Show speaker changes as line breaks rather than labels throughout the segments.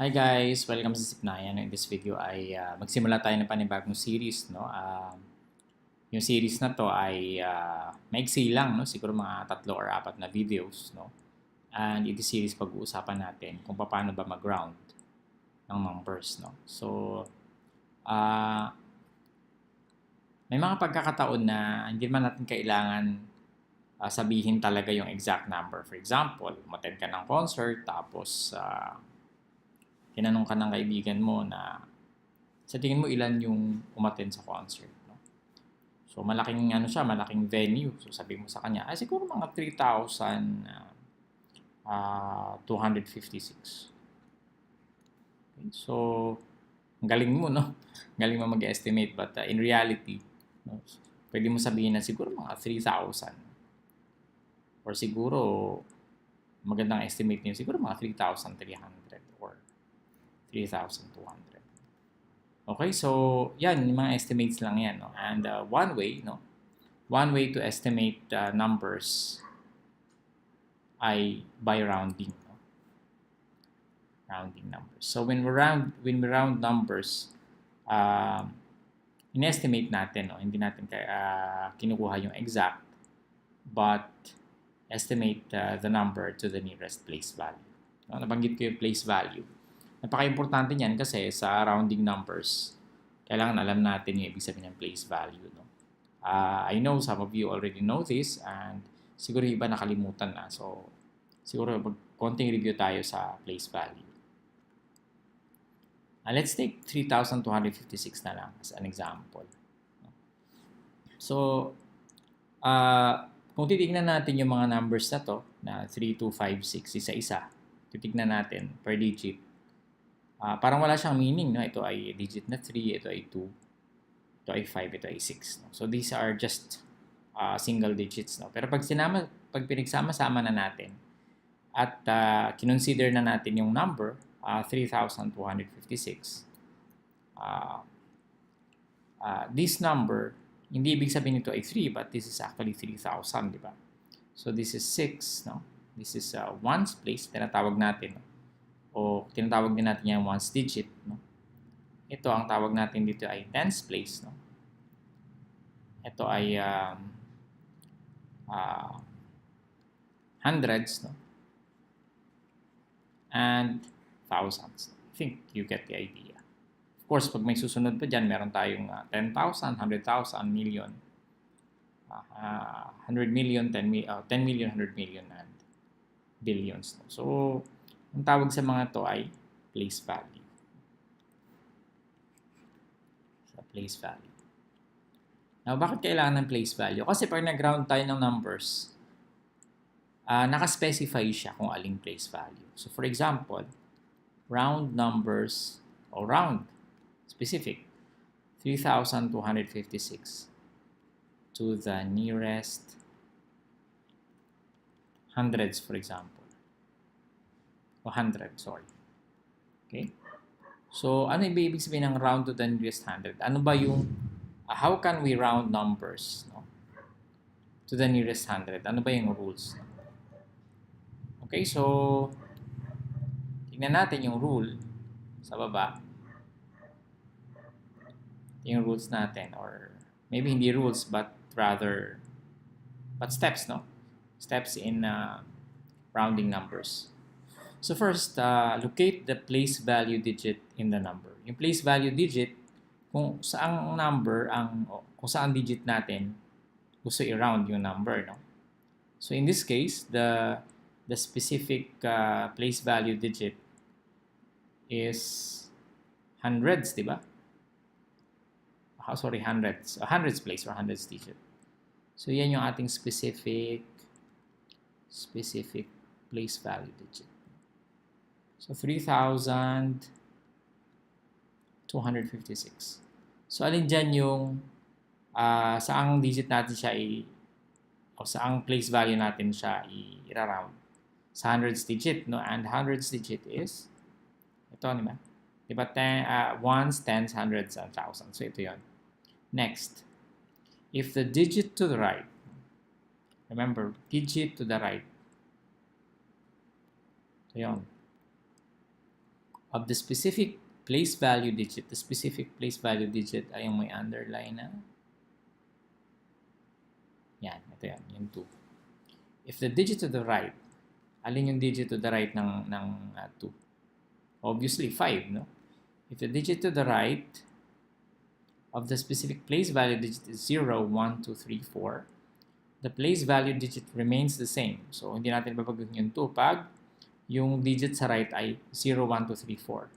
Hi guys! Welcome sa Sipnayan. In this video ay magsimula tayo ng panibagong series. No? Yung series na to ay maiksi lang. No? Siguro mga 3 or 4 na videos. No? And in this series pag-uusapan natin kung paano ba mag-round ng numbers. No? So, may mga pagkakataon na hindi man natin kailangan sabihin talaga yung exact number. For example, umattend ka ng concert tapos tinanong ka ng kaibigan mo na sa tingin mo ilan yung umattend sa concert. No? So malaking malaking venue. So sabi mo sa kanya, siguro mga 3,256. Okay, so ang galing mo, no? Galing mo mag-estimate, but in reality, no, pwede mo sabihin na siguro mga 3,000. Or siguro magandang estimate niyo siguro mga 3,300 or 3,200. Okay, so yan, yung mga estimates lang yan. No? And one way to estimate numbers ay by rounding. No? Rounding numbers. So when we round numbers, in-estimate natin, no? Hindi natin kinukuha yung exact, but estimate the number to the nearest place value. No? Nabanggit ko yung place value. Napaka-importante niyan kasi sa rounding numbers, kailangan alam natin yung ibig sabihin ng place value. No? I know some of you already know this and siguro iba nakalimutan na. So, siguro konting review tayo sa place value. Let's take 3,256 na lang as an example. So, kung titignan natin yung mga numbers na to, na 3, 2, 5, 6, isa-isa, titignan natin per digit. Parang wala siyang meaning, no? Ito ay digit na 3, ito ay 2, ito ay 5, ito ay 6. No? So these are just single digits, no? Pero pag pinagsama-sama na natin at kinonsider na natin yung number 3,256, this number, hindi ibig sabihin nito ay 3, but this is actually 3,000, di ba? So this is 6, no? This is ones place, tinatawag natin, no? O tinatawag din natin yung ones digit. No? Ito, ang tawag natin dito ay tens place. No? Ito ay hundreds, no? And thousands. I think you get the idea. Of course, pag may susunod pa dyan, meron tayong 10,000, 100,000, million, 100 million, 10 million, 100 million, and billions. No? So, ang tawag sa mga to ay place value. Sa place value. Now, bakit kailangan ng place value? Kasi pag nag-round tayo ng numbers, naka-specify siya kung aling place value. So, for example, round numbers, o round, specific, 3,256 to the nearest hundreds, for example. O 100, sorry. Okay? So, ano ibig sabihin ng round to the nearest 100? Ano ba yung, how can we round numbers, no? To the nearest 100? Ano ba yung rules? Okay, so, tignan natin yung rule sa baba. Yung rules natin, or maybe hindi rules, but rather, but steps, no? Steps in rounding numbers. So first, locate the place value digit in the number. Yung place value digit, kung saang number, kung saang digit natin gusto i-round yung number, no? So in this case, the specific place value digit is hundreds, di ba? Sorry, hundreds. Hundreds place or hundreds digit. So yan yung ating specific place value digit. So, 3,256. So, alin dyan yung saang digit natin siya o saang place value natin siya i-round? Sa hundreds digit, no? And hundreds digit is, ito, di ba? Diba, ones, tens, hundreds, and thousands. So, ito yun. Next, if the digit to the right, remember, digit to the right, ito yun. of the specific place value digit. The specific place value digit ay yung may underline na. Yan, ito yan, yung 2. If the digit to the right, alin yung digit to the right ng 2? Obviously, 5, no? If the digit to the right of the specific place value digit is 0, 1, 2, 3, 4, the place value digit remains the same. So, hindi natin babaguhin yung 2 pag yung digit sa right ay 0, 1, 2, 3, 4.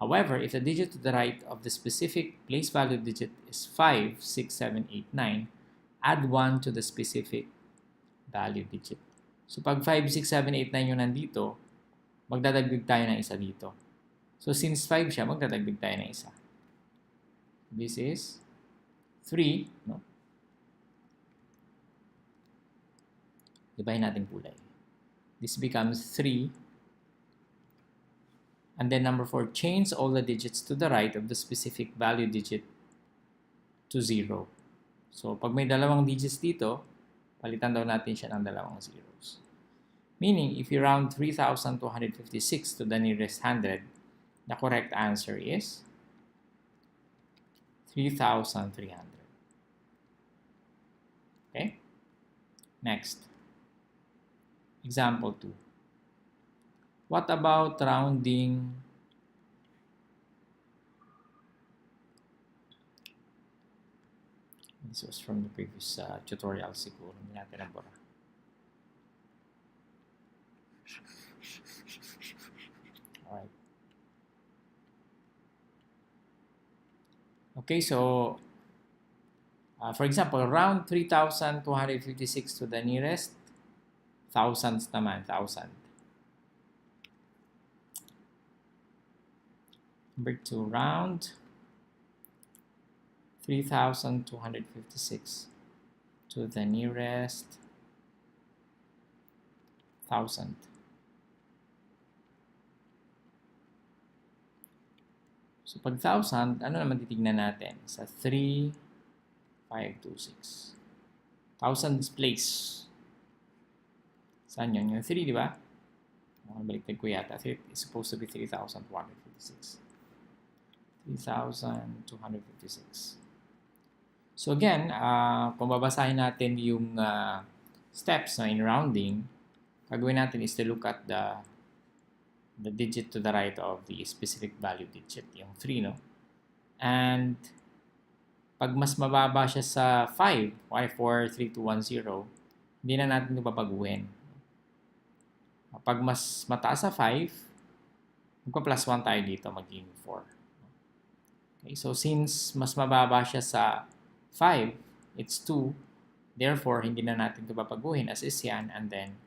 However, if the digit to the right of the specific place value digit is 5, 6, 7, 8, 9, add 1 to the specific value digit. So, pag 5, 6, 7, 8, 9 yung nandito, magdadagdag tayo ng isa dito. So, since 5 siya, magdadagdag tayo ng isa. This is 3, no? Ibahin natin kulay. This becomes 3. And then number 4, change all the digits to the right of the specific value digit to 0. So, pag may dalawang digits dito, palitan daw natin siya ng dalawang zeros. Meaning, if you round 3,256 to the nearest 100, the correct answer is 3,300. Okay? Next. Example 2. What about rounding this was from the previous tutorial siguro. Hindi natin nabura. Alright. Okay, so for example, round 3,256 to the nearest thousands naman, 1,000. Number 2, round 3,256 to the nearest 1,000. So, pag 1,000, ano naman titignan natin? Sa 3, 5, 2, 6. 1,000 is place. Saan yun? Yung 3, di ba? Baliktad ko yata. It's supposed to be 3,256. 3,256. So again, kung babasahin natin yung steps in rounding, gagawin natin is to look at the digit to the right of the specific value digit, yung 3, no? And pag mas mababa siya sa 5, 4, 3, 2, 1, 0, hindi na natin ito babaguhin. Pag mas mataas sa 5, magpa-plus 1 tayo dito, magiging 4. Okay, so since mas mababa siya sa 5, it's 2. Therefore, hindi na natin ito babaguhin as is yan, and then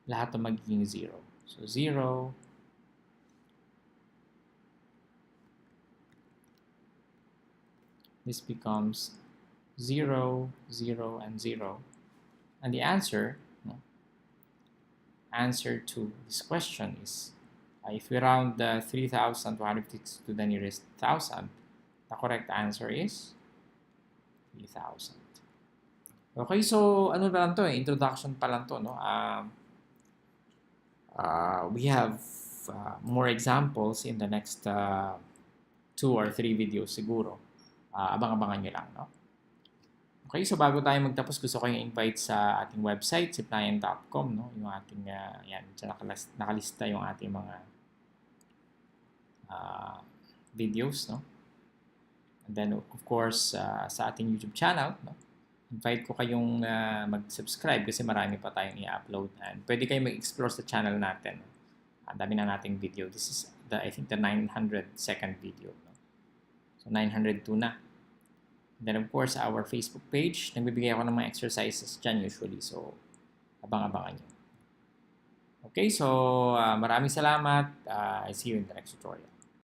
lahat ito magiging 0. So 0, this becomes 0, 0, and 0. And the answer to this question is, if we round the 3,256 to the nearest 1,000, the correct answer is 3,000. Okay, so ano ba lang to? Introduction pa lang to, no? We have more examples in the next 2 or 3 videos siguro. Abang-abangan nyo lang, no? Okay, so bago tayo magtapos, gusto ko yung invite sa ating website, ziplayan.com, no? Yung ating, yan, nakalista yung ating mga videos, no? And then, of course, sa ating YouTube channel, no? Invite ko kayong mag-subscribe kasi marami pa tayong i-upload. And pwede kayong mag-explore sa channel natin. Ang dami na nating video. This is, I think, the 902nd video, no? So, 902 na. And then, of course, our Facebook page. Nagbibigay ako ng mga exercises dyan usually. So, abang-abangan nyo. Okay, so maraming salamat. I see you in the next tutorial.